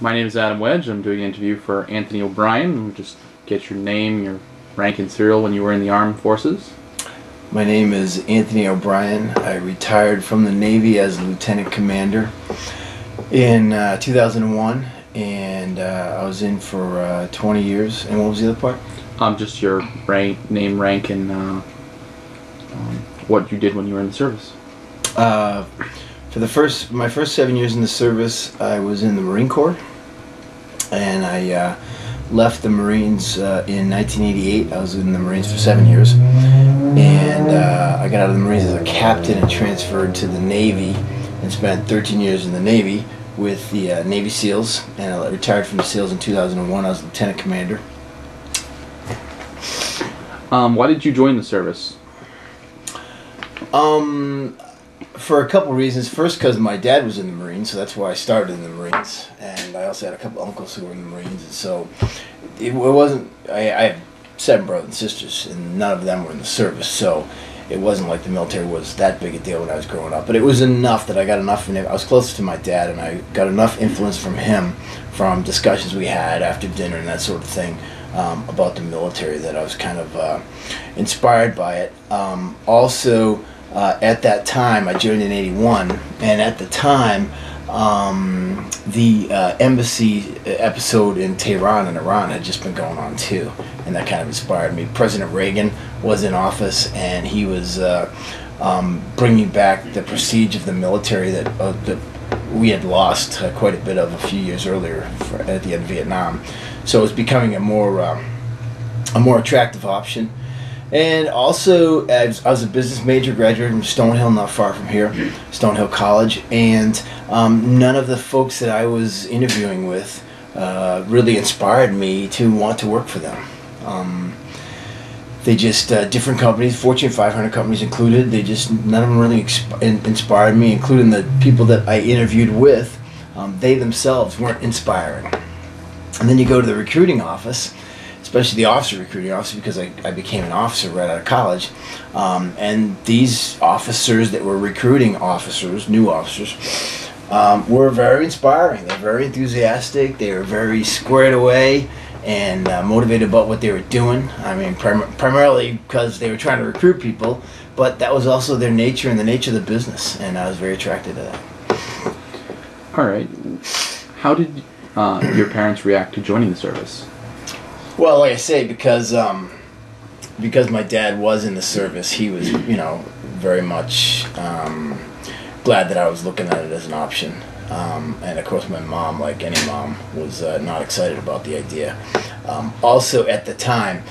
My name is Adam Wedge. I'm doing an interview for Anthony O'Brien. We'll just get your name, your rank and serial when you were in the armed forces. My name is Anthony O'Brien. I retired from the Navy as a lieutenant commander in 2001, and I was in for 20 years. And what was the other part? Just your name, rank, and what you did when you were in the service. For my first 7 years in the service, I was in the Marine Corps, and I left the Marines in 1988. I was in the Marines for 7 years, and I got out of the Marines as a captain and transferred to the Navy and spent 13 years in the Navy with the Navy SEALs, and I retired from the SEALs in 2001. I was lieutenant commander. Why did you join the service? For a couple reasons. First, because my dad was in the Marines, so that's why I started in the Marines. And I also had a couple uncles who were in the Marines, and so it wasn't. I have 7 brothers and sisters, and none of them were in the service, so it wasn't like the military was that big a deal when I was growing up. But it was enough that I got enough. I was closer to my dad, and I got enough influence from him, from discussions we had after dinner and that sort of thing, about the military, that I was kind of inspired by it. Also. At that time, I joined in '81, and at the time, the embassy episode in Tehran in Iran had just been going on too, and that kind of inspired me. President Reagan was in office, and he was bringing back the prestige of the military that we had lost quite a bit of a few years earlier at the end of Vietnam. So it was becoming a more attractive option. And also, I was a business major, graduated from Stonehill, not far from here, Stonehill College, and none of the folks that I was interviewing with really inspired me to want to work for them. They just, different companies, Fortune 500 companies included, none of them really inspired me, including the people that I interviewed with. They themselves weren't inspiring. And then you go to the recruiting office, especially the officer recruiting office, because I became an officer right out of college. And these officers that were recruiting officers, new officers, were very inspiring. They were very enthusiastic. They were very squared away and motivated about what they were doing. I mean, primarily because they were trying to recruit people, but that was also their nature and the nature of the business, and I was very attracted to that. All right. How did your parents react to joining the service? Well, like I say, because my dad was in the service, he was, very much glad that I was looking at it as an option. And of course, my mom, like any mom, was not excited about the idea. Also, at the time,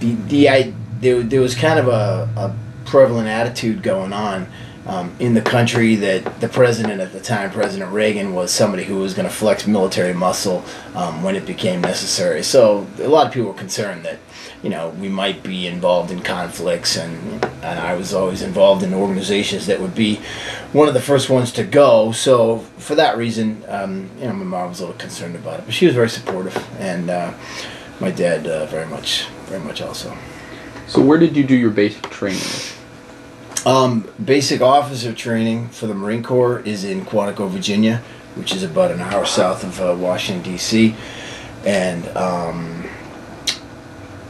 there was kind of a prevalent attitude going on in the country that the president at the time, President Reagan, was somebody who was going to flex military muscle when it became necessary. So a lot of people were concerned that, we might be involved in conflicts, and I was always involved in organizations that would be one of the first ones to go. So for that reason, my mom was a little concerned about it, but she was very supportive, and my dad very much also. So where did you do your basic training? Basic officer training for the Marine Corps is in Quantico, Virginia, which is about an hour south of Washington, D.C. And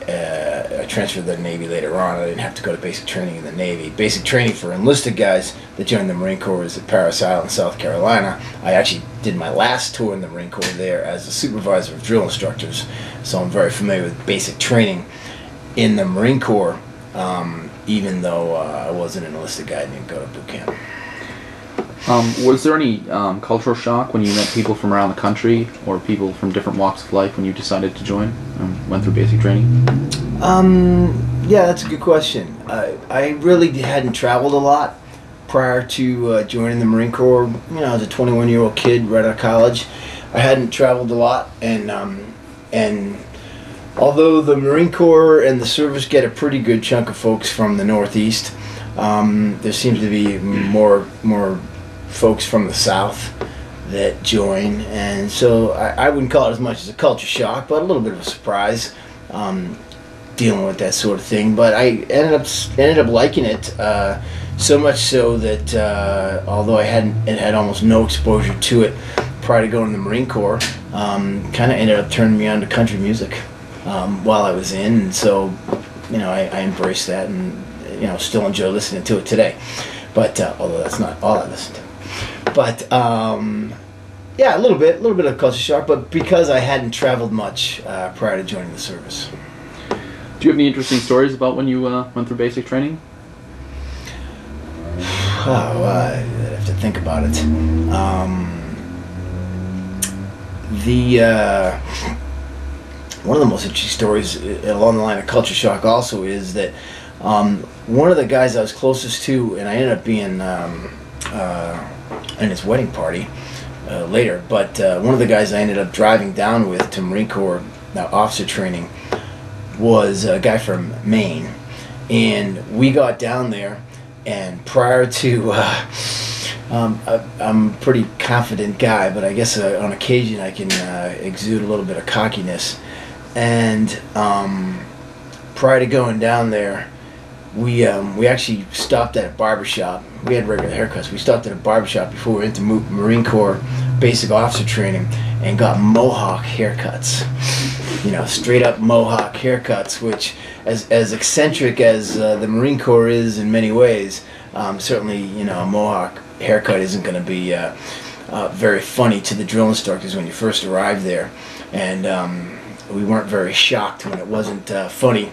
I transferred to the Navy later on. I didn't have to go to basic training in the Navy. Basic training for enlisted guys that joined the Marine Corps is at Parris Island, South Carolina. I actually did my last tour in the Marine Corps there as a supervisor of drill instructors, so I'm very familiar with basic training in the Marine Corps. Even though I wasn't an enlisted guy, I didn't go to boot camp. Was there any cultural shock when you met people from around the country or people from different walks of life when you decided to join and went through basic training? Yeah, that's a good question. I really hadn't traveled a lot prior to joining the Marine Corps. I was a 21-year-old kid right out of college. I hadn't traveled a lot, and although the Marine Corps and the service get a pretty good chunk of folks from the Northeast, there seems to be more folks from the South that join, and so I wouldn't call it as much as a culture shock, but a little bit of a surprise dealing with that sort of thing. But I ended up liking it, so much so that although I had almost no exposure to it prior to going to the Marine Corps, kind of ended up turning me on to country music while I was in, and so I embraced that, and still enjoy listening to it today. But although that's not all I listen to, but yeah, a little bit of culture shock, but because I hadn't traveled much prior to joining the service. Do you have any interesting stories about when you went through basic training? Oh, I'd have to think about it. One of the most interesting stories along the line of culture shock also is that one of the guys I was closest to, and I ended up being in his wedding party later, but one of the guys I ended up driving down with to Marine Corps officer training was a guy from Maine, and we got down there, and prior to I'm a pretty confident guy, but I guess on occasion I can exude a little bit of cockiness, and prior to going down there, we actually stopped at a barbershop. We had regular haircuts. We stopped at a barbershop before we went to Marine Corps basic officer training and got mohawk haircuts. Straight up mohawk haircuts, which as eccentric as the Marine Corps is in many ways, certainly a mohawk haircut isn't going to be very funny to the drill instructors when you first arrive there, and we weren't very shocked when it wasn't funny.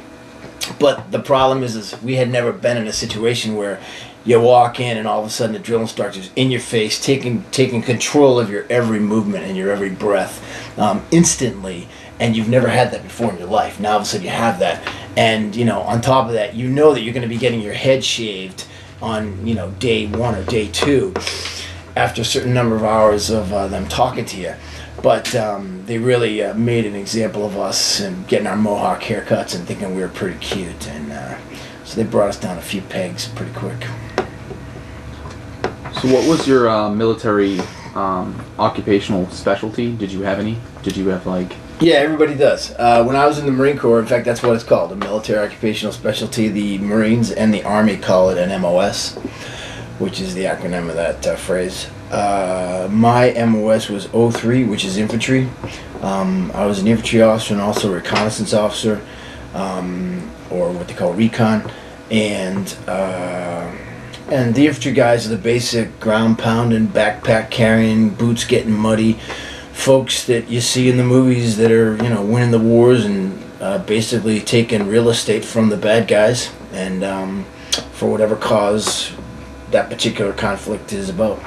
But the problem is we had never been in a situation where you walk in and all of a sudden the drill instructor's in your face, taking control of your every movement and your every breath instantly, and you've never had that before in your life. Now all of a sudden you have that, and on top of that, that you're going to be getting your head shaved on day 1 or day 2 after a certain number of hours of them talking to you. But they really made an example of us and getting our mohawk haircuts and thinking we were pretty cute, and so they brought us down a few pegs pretty quick. So what was your military occupational specialty? Did you have any? Did you have Yeah, everybody does. When I was in the Marine Corps, in fact, that's what it's called, a military occupational specialty. The Marines and the Army call it an MOS, which is the acronym of that phrase. My MOS was 03, which is infantry. I was an infantry officer and also a reconnaissance officer, or what they call recon. And the infantry guys are the basic ground pounding, backpack carrying, boots getting muddy folks that you see in the movies that are winning the wars and basically taking real estate from the bad guys, and for whatever cause that particular conflict is about.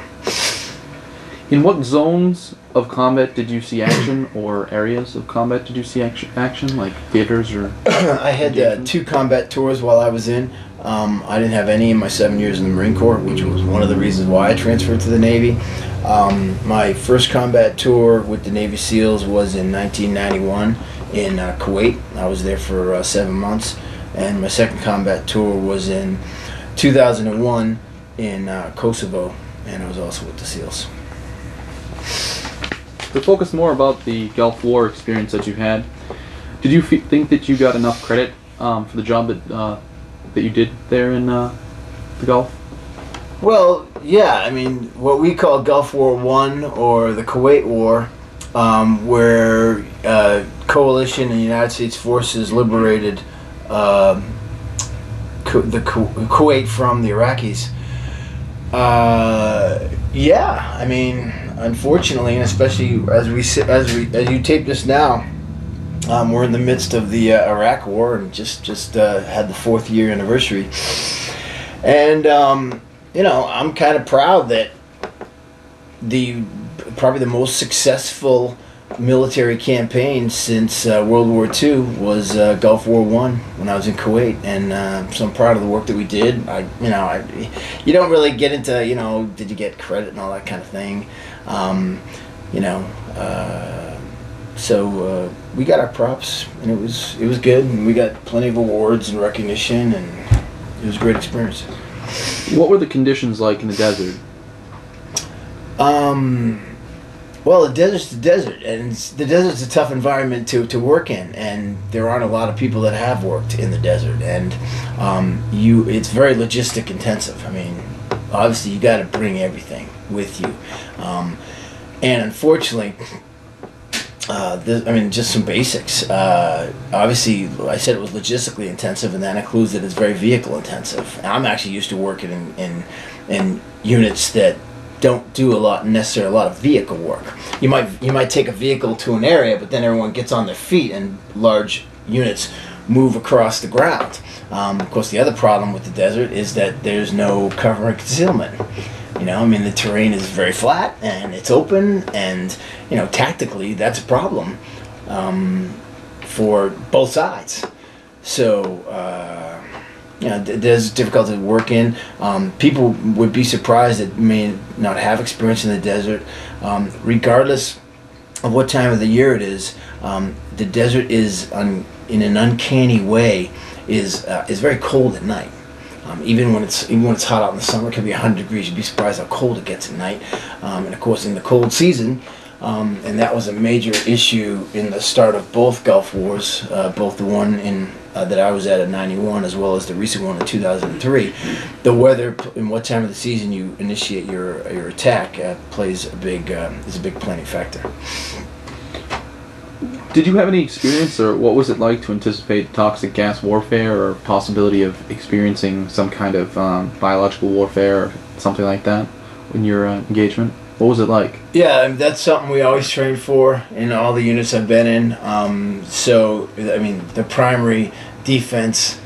In what zones of combat did you see action, or areas of combat did you see action, like theaters or? I had 2 combat tours while I was in. I didn't have any in my 7 years in the Marine Corps, which was one of the reasons why I transferred to the Navy. My first combat tour with the Navy SEALs was in 1991 in Kuwait. I was there for 7 months, and my second combat tour was in 2001 in Kosovo, and I was also with the SEALs. To focus more about the Gulf War experience that you had, did you think that you got enough credit for the job that you did there in the Gulf? Well, yeah. I mean, what we call Gulf War I, or the Kuwait War, where coalition and United States forces liberated Kuwait from the Iraqis. Yeah, I mean, unfortunately, and especially as you tape this now, we're in the midst of the Iraq War, and just had the 4th year anniversary, and I'm kind of proud that probably the most successful military campaign since World War II was Gulf War I when I was in Kuwait, and so I'm proud of the work that we did. You don't really get into did you get credit and all that kind of thing, so we got our props, and it was good, and we got plenty of awards and recognition, and it was a great experience. What were the conditions like in the desert? Well, the desert's the desert, and the desert's a tough environment to work in, and there aren't a lot of people that have worked in the desert, and it's very logistic intensive. I mean, obviously you got to bring everything with you. And unfortunately, just some basics. Obviously, I said it was logistically intensive, and that includes that it's very vehicle intensive. And I'm actually used to working in units that don't do necessarily a lot of vehicle work. You might take a vehicle to an area, but then everyone gets on their feet, and large units move across the ground. Of course, the other problem with the desert is that there's no cover and concealment. The terrain is very flat and it's open, and tactically that's a problem for both sides. So there's difficulty to work in. People would be surprised that may not have experience in the desert. Regardless of what time of the year it is, the desert is in an uncanny way is very cold at night. Even when it's hot out in the summer, it can be 100 degrees. You'd be surprised how cold it gets at night. And of course, in the cold season, and that was a major issue in the start of both Gulf Wars, both the one that I was at '91 as well as the recent one in 2003. The weather and what time of the season you initiate your attack is a big planning factor. Did you have any experience, or what was it like to anticipate toxic gas warfare, or possibility of experiencing some kind of biological warfare or something like that in your engagement? What was it like? Yeah, that's something we always train for in all the units I've been in. The primary defensive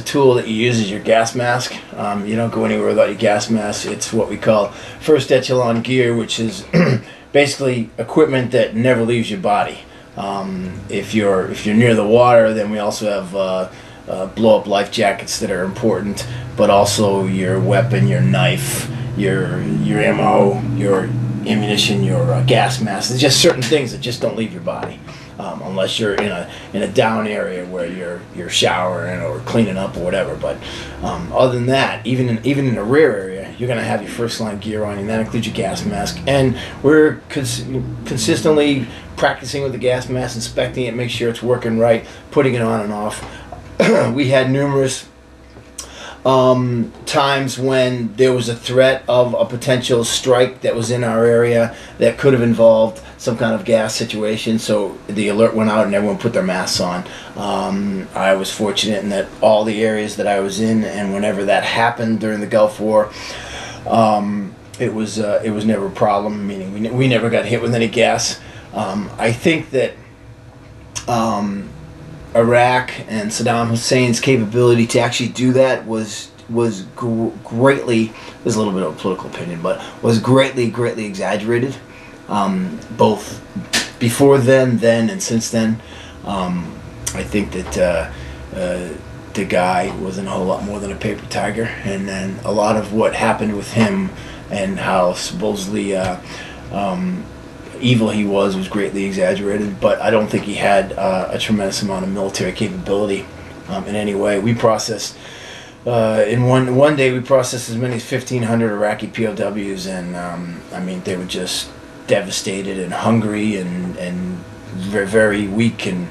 tool that you use is your gas mask. You don't go anywhere without your gas mask. It's what we call first echelon gear, which is basically equipment that never leaves your body. If you're near the water, then we also have blow-up life jackets that are important, but also your weapon, your knife, your ammo, your ammunition, your gas mask. There's just certain things that just don't leave your body, unless you're in a down area where you're showering or cleaning up or whatever. But other than that, even in a rare area, you're going to have your first line gear on, and that includes your gas mask. And we're consistently practicing with the gas mask, inspecting it, make sure it's working right, putting it on and off. We had numerous times when there was a threat of a potential strike that was in our area that could have involved some kind of gas situation, so the alert went out and everyone put their masks on. I was fortunate in that all the areas that I was in, and whenever that happened during the Gulf War, it was never a problem, meaning we never got hit with any gas. I think that Iraq and Saddam Hussein's capability to actually do that was greatly, there's a little bit of a political opinion, but was greatly exaggerated, both before then, and since then. I think that the guy wasn't a whole lot more than a paper tiger, and then a lot of what happened with him and how supposedly evil he was greatly exaggerated, but I don't think he had a tremendous amount of military capability in any way. We processed, in one day we processed as many as 1,500 Iraqi POWs, and they were just devastated and hungry and very, very weak, and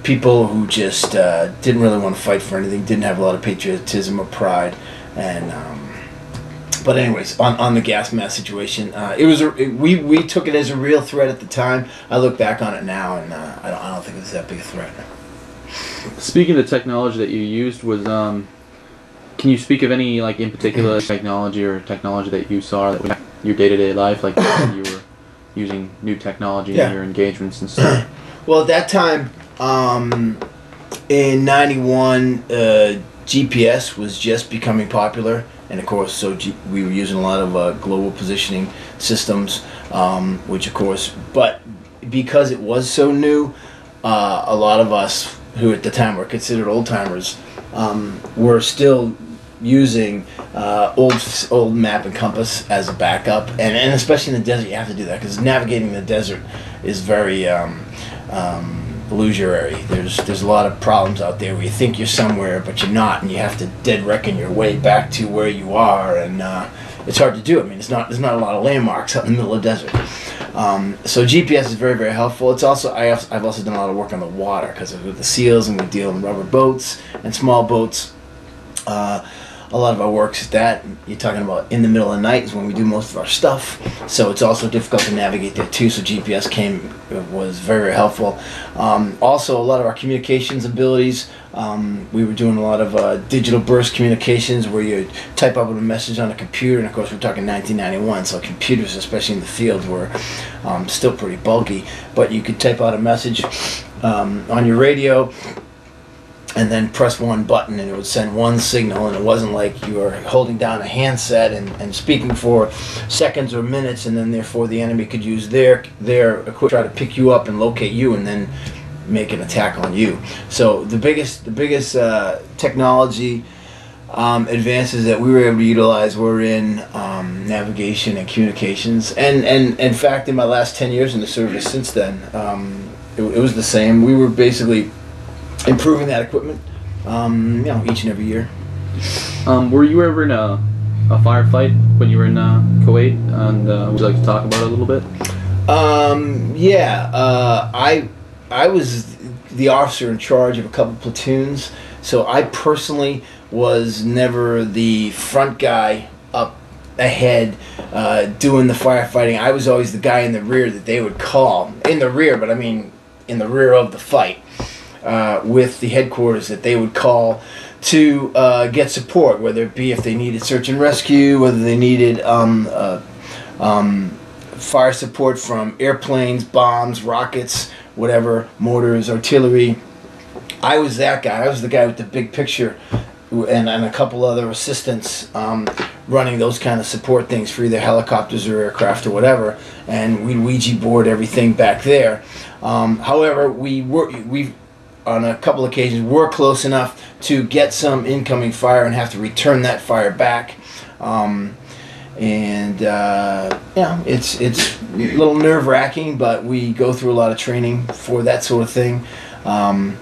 people who just didn't really want to fight for anything, didn't have a lot of patriotism or pride, and but anyways, on the gas mask situation, we took it as a real threat at the time. I look back on it now, and I don't think it was that big a threat. Speaking of the technology that you used, can you speak of any, like, in particular technology that you saw that was your day-to-day life, like you were using new technology in your engagements and stuff? Well, at that time, in '91, GPS was just becoming popular. And of course, so we were using a lot of global positioning systems, which of course, but because it was so new, a lot of us who at the time were considered old timers were still using old map and compass as a backup, and especially in the desert, you have to do that because navigating the desert is very illusory. There's a lot of problems out there where you think you're somewhere but you're not, and you have to dead reckon your way back to where you are, and it's hard to do. I mean, there's not a lot of landmarks out in the middle of the desert. So GPS is very, very helpful. It's also I've also done a lot of work on the water because with the SEALs, and we deal in rubber boats and small boats. a lot of our work's that. You're talking about in the middle of the night is when we do most of our stuff, so it's also difficult to navigate there too. So GPS was very, very helpful. Also, a lot of our communications abilities. We were doing a lot of digital burst communications where you type up a message on a computer, and of course we're talking 1991, so computers, especially in the field, were still pretty bulky. But you could type out a message on your radio, and then press one button and it would send one signal, and it wasn't like you were holding down a handset and speaking for seconds or minutes, and then therefore the enemy could use their equipment to try to pick you up and locate you and then make an attack on you. So the biggest technology advances that we were able to utilize were in navigation and communications, and in fact in my last 10 years in the service since then, it was the same. We were basically improving that equipment, each and every year. Were you ever in a firefight when you were in Kuwait? And would you like to talk about it a little bit? I was the officer in charge of a couple platoons, so I personally was never the front guy up ahead doing the firefighting. I was always the guy in the rear that they would call. In the rear, but I mean in the rear of the fight. With the headquarters that they would call to get support, whether it be if they needed search and rescue, whether they needed fire support from airplanes, bombs, rockets, whatever, mortars, artillery. I was that guy. I was the guy with the big picture and a couple other assistants running those kind of support things for either helicopters or aircraft or whatever, and we'd Ouija board everything back there. However, we on a couple occasions were close enough to get some incoming fire and have to return that fire back. It's a little nerve-wracking, but we go through a lot of training for that sort of thing. I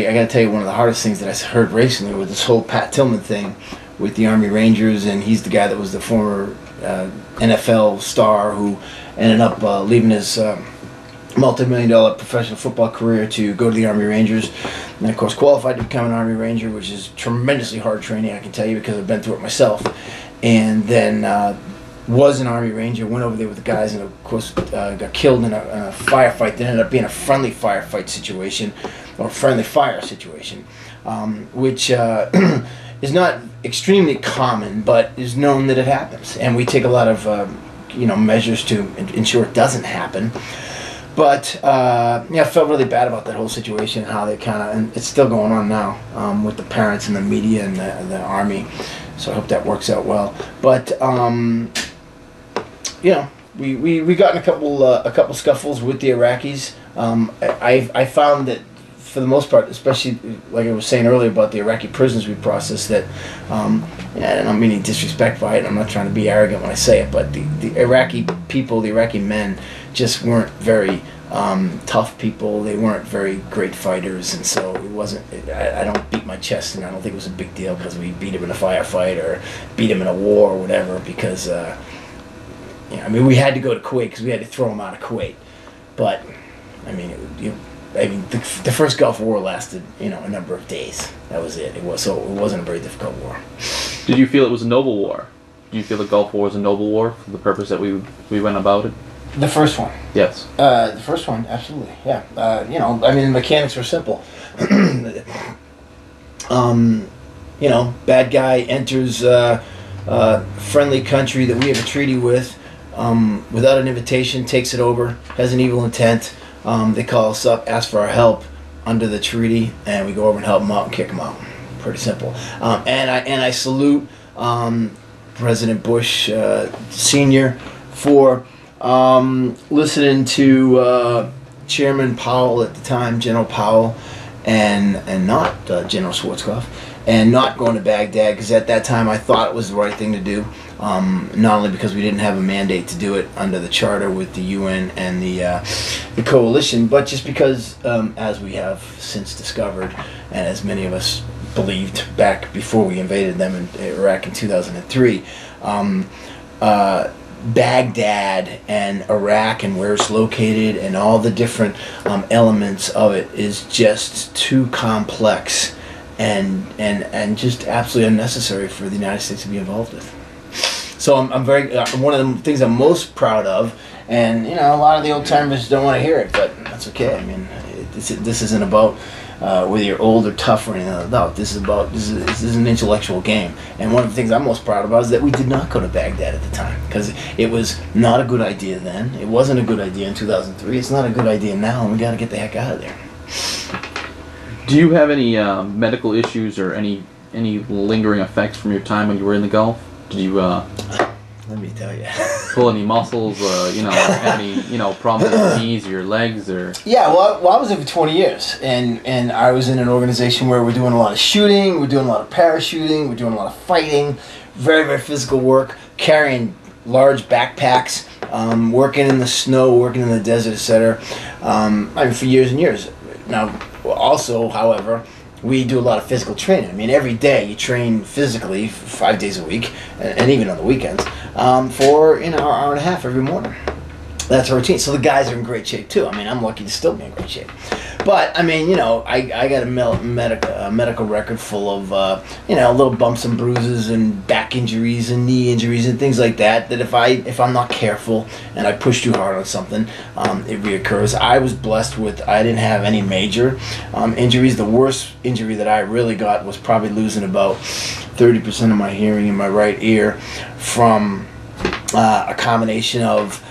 gotta tell you, one of the hardest things that I heard recently was this whole Pat Tillman thing with the Army Rangers, and he's the guy that was the former NFL star who ended up leaving his multi-million-dollar professional football career to go to the Army Rangers, and of course qualified to become an Army Ranger, which is tremendously hard training, I can tell you, because I've been through it myself. And then was an Army Ranger, went over there with the guys, and of course got killed in a firefight that ended up being a friendly firefight situation, or friendly fire situation, which is not extremely common, but is known that it happens, and we take a lot of measures to ensure it doesn't happen. But I felt really bad about that whole situation, how they and it's still going on now with the parents and the media and the Army. So I hope that works out well. But we got in a couple scuffles with the Iraqis. I found that for the most part, especially like I was saying earlier about the Iraqi prisoners we processed, that I don't mean any disrespect by it. I'm not trying to be arrogant when I say it, but the Iraqi people, the Iraqi men, just weren't very tough people. They weren't very great fighters, and so it wasn't. I don't beat my chest, and I don't think it was a big deal because we beat him in a firefight or beat him in a war or whatever. Because we had to go to Kuwait because we had to throw him out of Kuwait. But the first Gulf War lasted a number of days. That was it. It wasn't a very difficult war. Did you feel it was a noble war? Do you feel the Gulf War was a noble war for the purpose that we went about it? The first one. Yes. The first one, absolutely. Yeah. The mechanics were simple. Bad guy enters friendly country that we have a treaty with without an invitation, takes it over, has an evil intent. They call us up, ask for our help under the treaty, and we go over and help them out and kick them out. Pretty simple. And I salute President Bush Sr. for listening to Chairman Powell at the time, General Powell, and not General Schwarzkopf, and not going to Baghdad, because at that time I thought it was the right thing to do. Not only because we didn't have a mandate to do it under the charter with the UN and the coalition, but just because, as we have since discovered, and as many of us believed back before we invaded them in Iraq in 2003, Baghdad and Iraq and where it's located and all the different elements of it is just too complex and just absolutely unnecessary for the United States to be involved with. So I'm very one of the things I'm most proud of, and you know, a lot of the old timers don't want to hear it, but that's okay. I mean, this isn't about whether you're old or tough or anything like that. This is an intellectual game, and one of the things I'm most proud about is that we did not go to Baghdad at the time, because it was not a good idea then. It wasn't a good idea in 2003. It's not a good idea now, and we got to get the heck out of there. Do you have any medical issues or any lingering effects from your time when you were in the Gulf? Did you let me tell you, pull any muscles? You know, have any problems with your knees or your legs or? Yeah, well, I was there for 20 years, and I was in an organization where we're doing a lot of shooting, we're doing a lot of parachuting, we're doing a lot of fighting, very, very physical work, carrying large backpacks, working in the snow, working in the desert, etc. I mean, for years and years. Now, also, however, we do a lot of physical training. I mean, every day you train physically 5 days a week, and even on the weekends, for an hour and a half every morning. That's our routine. So the guys are in great shape too. I mean, I'm lucky to still be in great shape. But I mean, you know, I got a medical record full of you know, little bumps and bruises and back injuries and knee injuries and things like that. That if I'm not careful and I push too hard on something, it reoccurs. I was blessed with, I didn't have any major injuries. The worst injury that I really got was probably losing about 30% of my hearing in my right ear from a combination of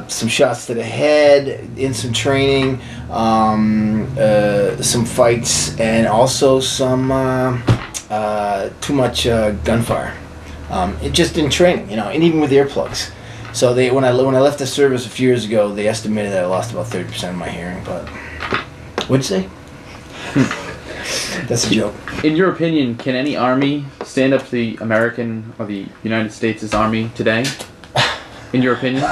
some shots to the head in some training, some fights, and also some too much gunfire. Just in training, you know, and even with earplugs. So when I left the service a few years ago, they estimated that I lost about 30% of my hearing. But what'd you say? That's a joke. In your opinion, can any army stand up to the American or the United States' army today? In your opinion?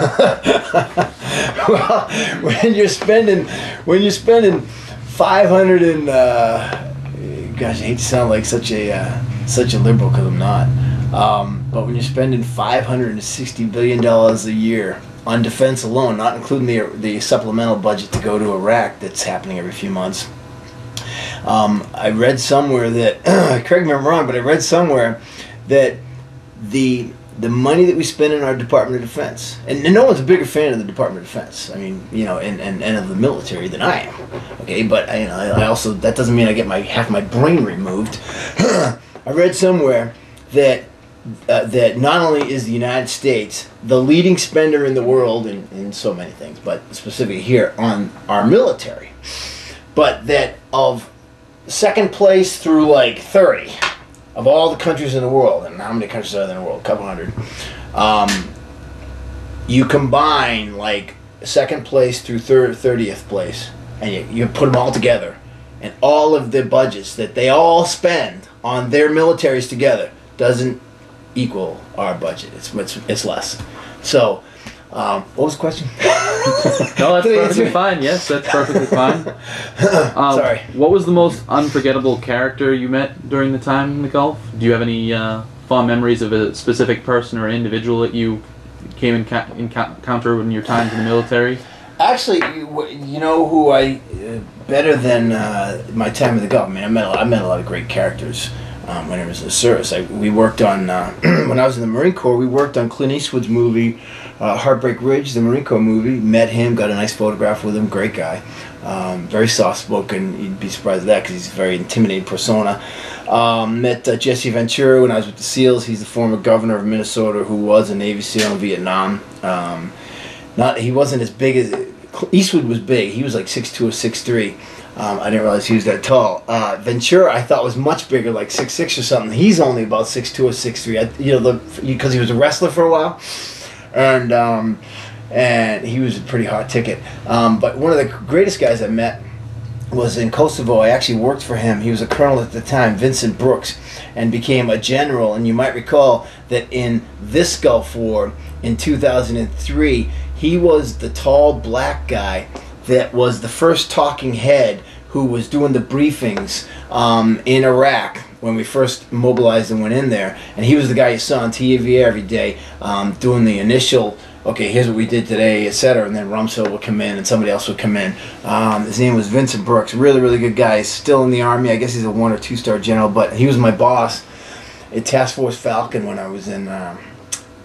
Well, when you're spending 500 and gosh, I hate to sound like such a liberal, because I'm not. But when you're spending $560 billion a year on defense alone, not including the supplemental budget to go to Iraq that's happening every few months. I read somewhere that, correct me if I'm wrong, but I read somewhere that the money that we spend in our Department of Defense, and no one's a bigger fan of the Department of Defense, I mean, you know, and of the military than I am, okay, but you know, I also, that doesn't mean I get half my brain removed. I read somewhere that not only is the United States the leading spender in the world in so many things, but specifically here on our military, but that of second place through like 30 of all the countries in the world, and how many countries are there in the world? A couple hundred. You combine like second place through 30th place, and you put them all together, and all of the budgets that they all spend on their militaries together doesn't equal our budget. It's less. So, what was the question? No, that's perfectly fine. Yes, that's perfectly fine. Sorry. What was the most unforgettable character you met during the time in the Gulf? Do you have any fond memories of a specific person or individual that you came in encounter in your times in the military? Actually, you know who better than my time in the Gulf. I mean, I met a lot of great characters when I was in the service. We worked on when I was in the Marine Corps. We worked on Clint Eastwood's movie Heartbreak Ridge, the Marine Corps movie. Met him, got a nice photograph with him. Great guy, very soft spoken. You'd be surprised at that because he's a very intimidating persona. Met Jesse Ventura when I was with the SEALs. He's the former governor of Minnesota who was a Navy SEAL in Vietnam. He wasn't as big as Eastwood was big. He was like 6'2" or 6'3". I didn't realize he was that tall. Ventura, I thought, was much bigger, like 6'6" or something. He's only about 6'2" or 6'3". Because he was a wrestler for a while, and he was a pretty hot ticket. But one of the greatest guys I met was in Kosovo. I actually worked for him. He was a colonel at the time, Vincent Brooks, and became a general. And you might recall that in this Gulf War in 2003, he was the tall black guy that was the first talking head who was doing the briefings in Iraq when we first mobilized and went in there. And he was the guy you saw on TV every day doing the initial okay, here's what we did today, etc. And then Rumsfeld would come in and somebody else would come in. His name was Vincent Brooks, really, really good guy. He's still in the Army. I guess he's a 1 or 2 star general, but he was my boss at Task Force Falcon when I was in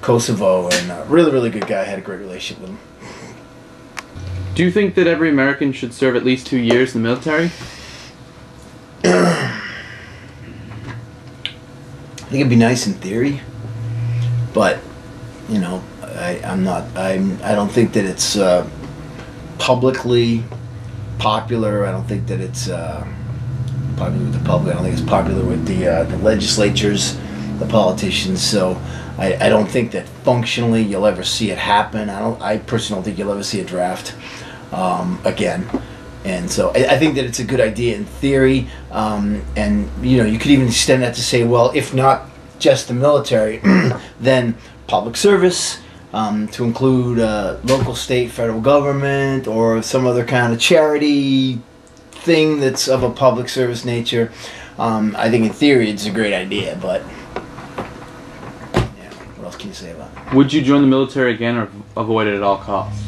Kosovo, and really, really good guy. I had a great relationship with him. Do you think that every American should serve at least 2 years in the military? I think it'd be nice in theory, but you know, I don't think that it's publicly popular. I don't think that it's popular with the public. I don't think it's popular with the legislatures, the politicians. So I don't think that functionally you'll ever see it happen. I personally don't think you'll ever see a draft again. And so I think that it's a good idea in theory, and you know, you could even extend that to say, well, if not just the military, then public service, to include local, state, federal government, or some other kind of charity thing that's of a public service nature. I think in theory it's a great idea, but yeah, what else can you say about it? Would you join the military again or avoid it at all costs?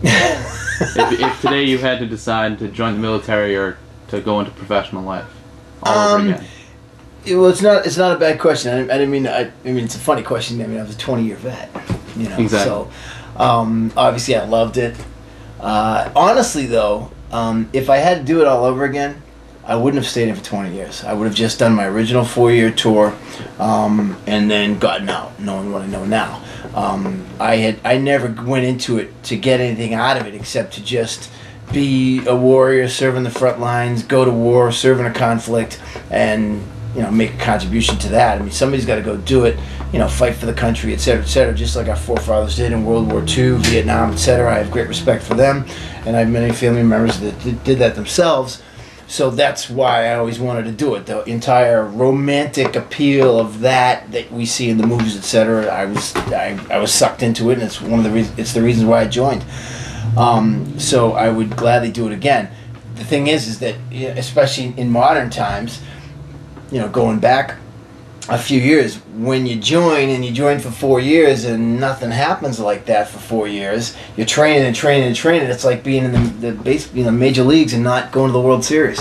if today you had to decide to join the military or to go into professional life all over again. Well, it's not a bad question. I didn't mean. I mean, it's a funny question. I mean, I was a 20-year vet. You know, exactly. So obviously I loved it. Honestly, though, if I had to do it all over again, I wouldn't have stayed in for 20 years. I would have just done my original 4-year tour, and then gotten out, knowing what I know now. I never went into it to get anything out of it except to just be a warrior, serve in the front lines, go to war, serve in a conflict, and you know, make a contribution to that. I mean, somebody's got to go do it, you know, fight for the country, etc., just like our forefathers did in World War II, Vietnam, etc. I have great respect for them, and I have many family members that did that themselves. So that's why I always wanted to do it. The entire romantic appeal of that we see in the movies, etc. I was sucked into it, and it's one of the reasons why I joined. So I would gladly do it again. The thing is that, especially in modern times, you know, going back a few years, when you join and you join for 4 years and nothing happens like that for 4 years, you're training and training and training. It's like being in the base, major leagues and not going to the World Series.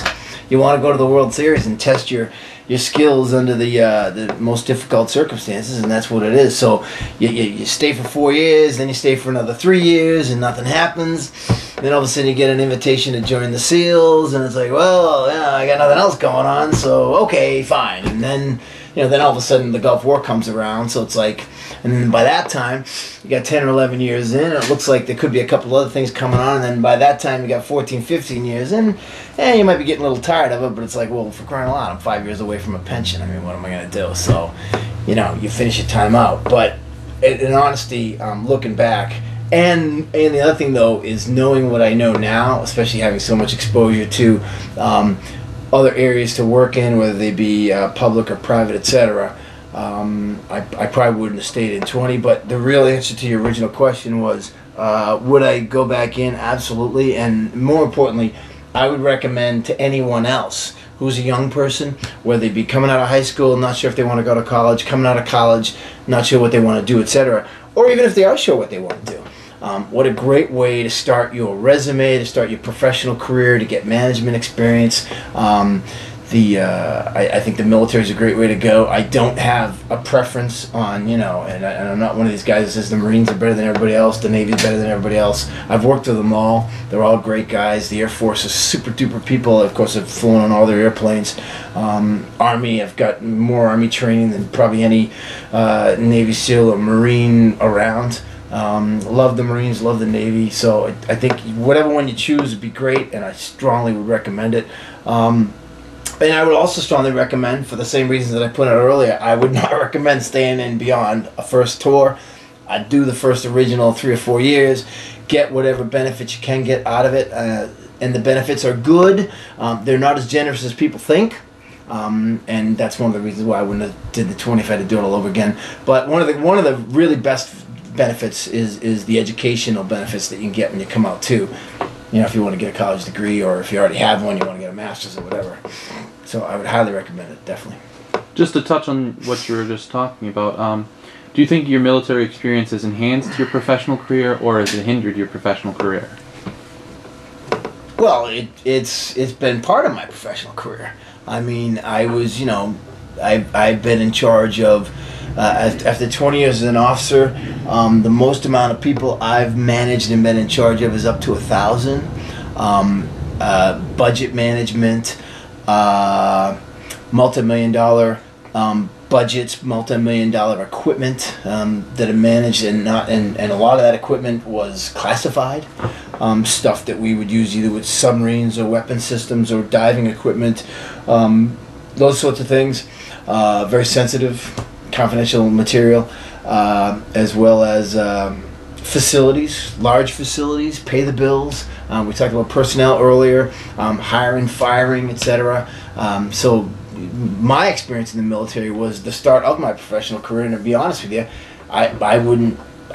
You want to go to the World Series and test your skills under the most difficult circumstances, and that's what it is. So you stay for 4 years, then you stay for another 3 years, and nothing happens. Then all of a sudden you get an invitation to join the SEALs, and it's like, well, yeah, I got nothing else going on, so okay, fine. And then, then all of a sudden the Gulf War comes around, so it's like, and then by that time you got 10 or 11 years in, and it looks like there could be a couple other things coming on, and then by that time you got 14, 15 years in, and you might be getting a little tired of it, but it's like, well, for crying out loud, I'm 5 years away from a pension. I mean, what am I going to do? So, you finish your time out. But in honesty, looking back, and the other thing, though, is knowing what I know now, especially having so much exposure to other areas to work in, whether they be public or private, etc. I probably wouldn't have stayed in 20, but the real answer to your original question was, would I go back in? Absolutely. And more importantly, I would recommend to anyone else who's a young person, whether they be coming out of high school, not sure if they want to go to college, coming out of college, not sure what they want to do, etc., or even if they are sure what they want to do. What a great way to start your resume, to start your professional career, to get management experience. I think the military is a great way to go. I don't have a preference on, and I'm not one of these guys that says the Marines are better than everybody else, the Navy's better than everybody else. I've worked with them all. They're all great guys. The Air Force is super duper people. Of course, I've flown on all their airplanes. Army, I've got more Army training than probably any Navy SEAL or Marine around. Love the Marines, love the Navy. So I think whatever one you choose would be great, and I strongly would recommend it. And I would also strongly recommend, for the same reasons that I put out earlier, I would not recommend staying in beyond a first tour. I'd do the first original 3 or 4 years, get whatever benefits you can get out of it, and the benefits are good. They're not as generous as people think, and that's one of the reasons why I wouldn't have did the 20 if I had to do it all over again. But one of the really best benefits is the educational benefits that you can get when you come out too. If you want to get a college degree, or if you already have one, you want to get a master's or whatever. So I would highly recommend it, definitely. Just to touch on what you were just talking about, Do you think your military experience has enhanced your professional career, or has it hindered your professional career? Well, it's been part of my professional career. I mean, I was, you know, I've been in charge of, after 20 years as an officer, the most amount of people I've managed and been in charge of is up to 1,000. Budget management, multi-million-dollar budgets, multi-million-dollar equipment that are managed, and a lot of that equipment was classified. Stuff that we would use either with submarines or weapon systems or diving equipment, those sorts of things. Very sensitive, confidential material, as well as facilities, large facilities, pay the bills. We talked about personnel earlier, hiring, firing, etc. So my experience in the military was the start of my professional career, and to be honest with you, I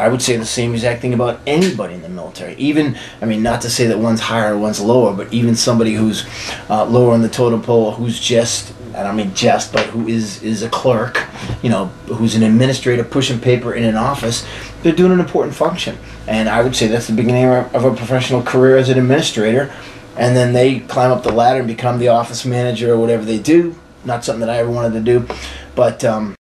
would say the same exact thing about anybody in the military. Even, I mean, not to say that one's higher or one's lower, but even somebody who's lower on the totem pole, who's just, and I mean just, but who is a clerk, you know, who's an administrator pushing paper in an office, they're doing an important function. And I would say that's the beginning of a professional career as an administrator. And then they climb up the ladder and become the office manager or whatever they do. Not something that I ever wanted to do, but